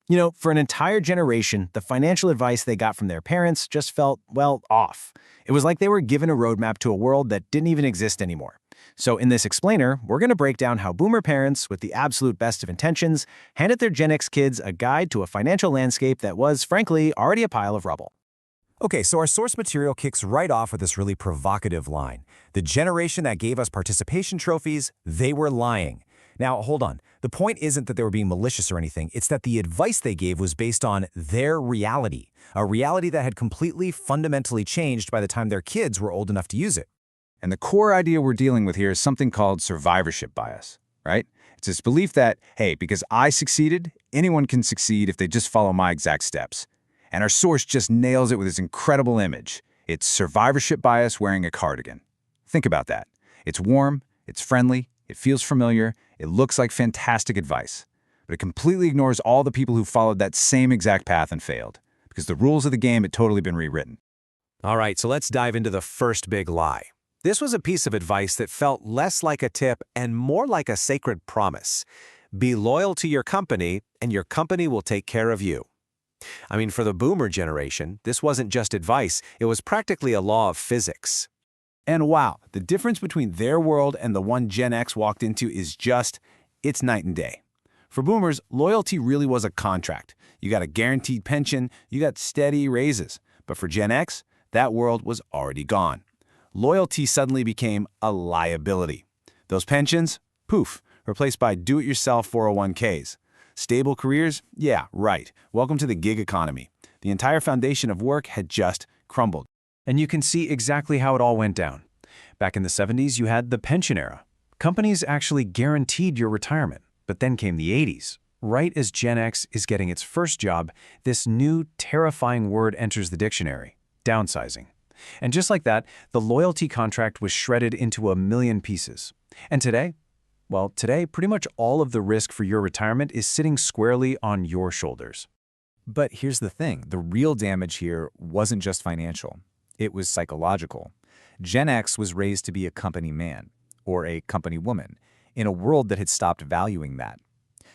For an entire generation, the financial advice they got from their parents just felt, well, off. It was like they were given a roadmap to a world that didn't even exist anymore. So in this explainer, we're going to break down how boomer parents, with the absolute best of intentions, handed their Gen X kids a guide to a financial landscape that was, frankly, already a pile of rubble. Okay, so our source material kicks right off with this really provocative line. The generation that gave us participation trophies, they were lying. Now, hold on. The point isn't that they were being malicious or anything. It's that the advice they gave was based on their reality, a reality that had completely, fundamentally changed by the time their kids were old enough to use it. And the core idea we're dealing with here is something called survivorship bias, right? It's this belief that, hey, because I succeeded, anyone can succeed if they just follow my exact steps. And our source just nails it with this incredible image. It's survivorship bias wearing a cardigan. Think about that. It's warm, it's friendly, it feels familiar, it looks like fantastic advice. But it completely ignores all the people who followed that same exact path and failed. Because the rules of the game had totally been rewritten. All right, so let's dive into the first big lie. This was a piece of advice that felt less like a tip and more like a sacred promise. Be loyal to your company, and your company will take care of you. I mean, for the boomer generation, this wasn't just advice, it was practically a law of physics. And wow, the difference between their world and the one Gen X walked into is it's night and day. For boomers, loyalty really was a contract. You got a guaranteed pension, you got steady raises. But for Gen X, that world was already gone. Loyalty suddenly became a liability. Those pensions, poof, replaced by do-it-yourself 401ks. Stable careers? Yeah, right. Welcome to the gig economy. The entire foundation of work had just crumbled. And you can see exactly how it all went down. Back in the 70s, you had the pension era. Companies actually guaranteed your retirement. But then came the 80s. Right as Gen X is getting its first job, this new, terrifying word enters the dictionary: downsizing. And just like that, the loyalty contract was shredded into a million pieces. And today? Well, today, pretty much all of the risk for your retirement is sitting squarely on your shoulders. But here's the thing. The real damage here wasn't just financial. It was psychological. Gen X was raised to be a company man, or a company woman, in a world that had stopped valuing that.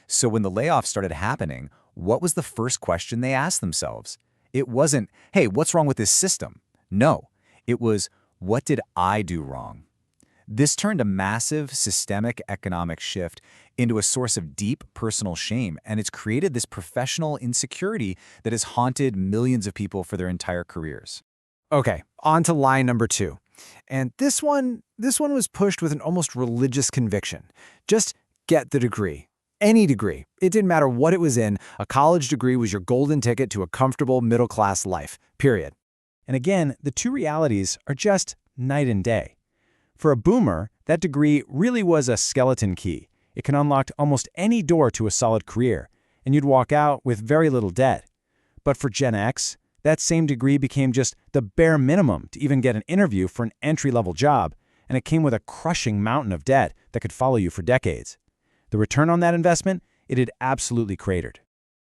So when the layoffs started happening, what was the first question they asked themselves? It wasn't, hey, what's wrong with this system? No, it was, what did I do wrong? This turned a massive systemic economic shift into a source of deep personal shame, and it's created this professional insecurity that has haunted millions of people for their entire careers. Okay, on to lie number 2. And this one was pushed with an almost religious conviction. Just get the degree. Any degree. It didn't matter what it was in, a college degree was your golden ticket to a comfortable middle-class life, period. And again, the two realities are just night and day. For a boomer, that degree really was a skeleton key. It can unlock almost any door to a solid career, and you'd walk out with very little debt. But for Gen X, that same degree became just the bare minimum to even get an interview for an entry-level job, and it came with a crushing mountain of debt that could follow you for decades. The return on that investment, it had absolutely cratered.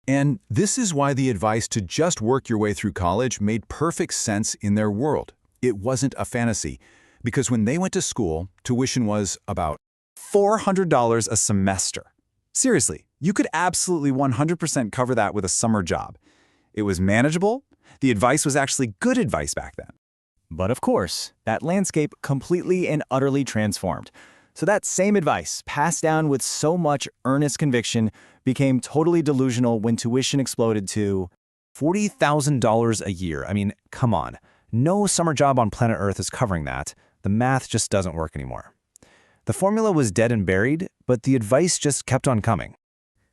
And this is why the advice to just work your way through college made perfect sense in their world. It wasn't a fantasy, because when they went to school, tuition was about $400 a semester. Seriously, you could absolutely 100% cover that with a summer job. It was manageable. The advice was actually good advice back then. But of course, that landscape completely and utterly transformed. So that same advice, passed down with so much earnest conviction, became totally delusional when tuition exploded to $40,000 a year. I mean, come on. No summer job on planet Earth is covering that. The math just doesn't work anymore. The formula was dead and buried, but the advice just kept on coming.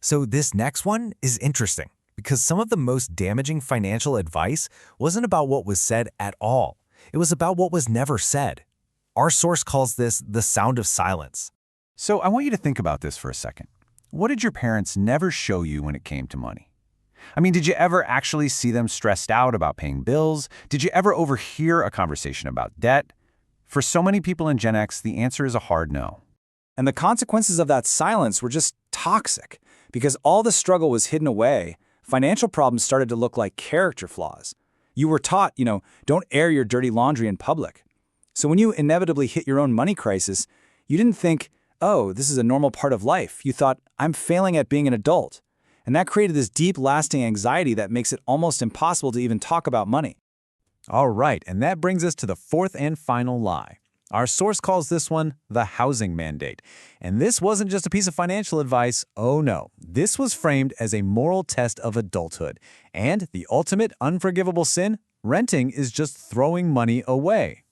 So this next one is interesting, because some of the most damaging financial advice wasn't about what was said at all. It was about what was never said. Our source calls this the sound of silence. So I want you to think about this for a second. What did your parents never show you when it came to money? I mean, did you ever actually see them stressed out about paying bills? Did you ever overhear a conversation about debt? For so many people in Gen X, the answer is a hard no. And the consequences of that silence were just toxic. Because all the struggle was hidden away, financial problems started to look like character flaws. You were taught, don't air your dirty laundry in public. So when you inevitably hit your own money crisis, you didn't think, oh, this is a normal part of life. You thought, I'm failing at being an adult. And that created this deep, lasting anxiety that makes it almost impossible to even talk about money. All right, and that brings us to the fourth and final lie. Our source calls this one the housing mandate. And this wasn't just a piece of financial advice. Oh no, this was framed as a moral test of adulthood. And the ultimate unforgivable sin, renting is just throwing money away.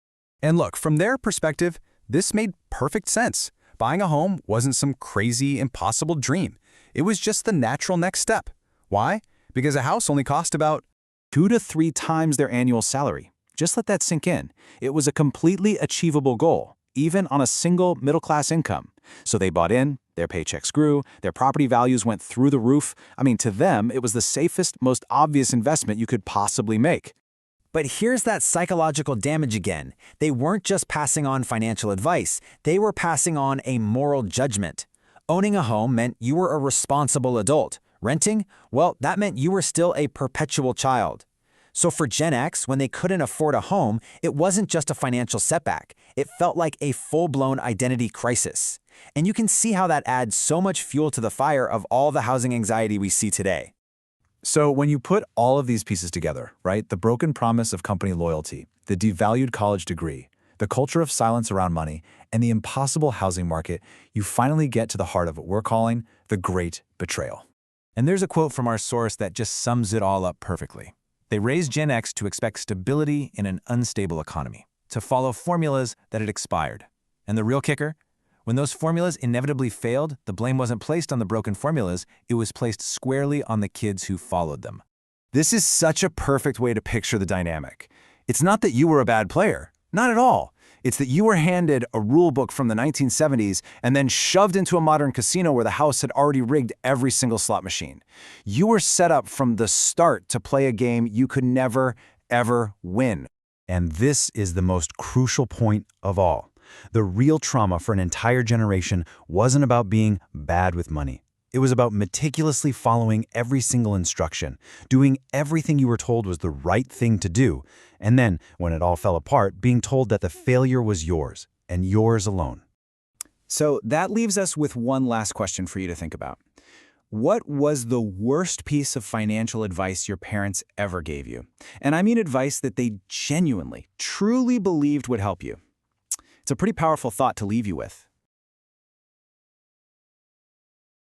And look, from their perspective, this made perfect sense. Buying a home wasn't some crazy, impossible dream. It was just the natural next step. Why? Because a house only cost about 2 to 3 times their annual salary. Just let that sink in. It was a completely achievable goal, even on a single middle-class income. So they bought in, their paychecks grew, their property values went through the roof. I mean, to them, it was the safest, most obvious investment you could possibly make. But here's that psychological damage again. They weren't just passing on financial advice, they were passing on a moral judgment. Owning a home meant you were a responsible adult. Renting? Well, that meant you were still a perpetual child. So for Gen X, when they couldn't afford a home, it wasn't just a financial setback. It felt like a full-blown identity crisis. And you can see how that adds so much fuel to the fire of all the housing anxiety we see today. So when you put all of these pieces together, right, the broken promise of company loyalty, the devalued college degree, the culture of silence around money, and the impossible housing market, you finally get to the heart of what we're calling the great betrayal. And there's a quote from our source that just sums it all up perfectly. They raised Gen X to expect stability in an unstable economy, to follow formulas that had expired. And the real kicker? When those formulas inevitably failed, the blame wasn't placed on the broken formulas, it was placed squarely on the kids who followed them. This is such a perfect way to picture the dynamic. It's not that you were a bad player. Not at all. It's that you were handed a rule book from the 1970s and then shoved into a modern casino where the house had already rigged every single slot machine. You were set up from the start to play a game you could never, ever win. And this is the most crucial point of all. The real trauma for an entire generation wasn't about being bad with money. It was about meticulously following every single instruction, doing everything you were told was the right thing to do, and then, when it all fell apart, being told that the failure was yours, and yours alone. So that leaves us with one last question for you to think about. What was the worst piece of financial advice your parents ever gave you? And I mean advice that they genuinely, truly believed would help you. It's a pretty powerful thought to leave you with.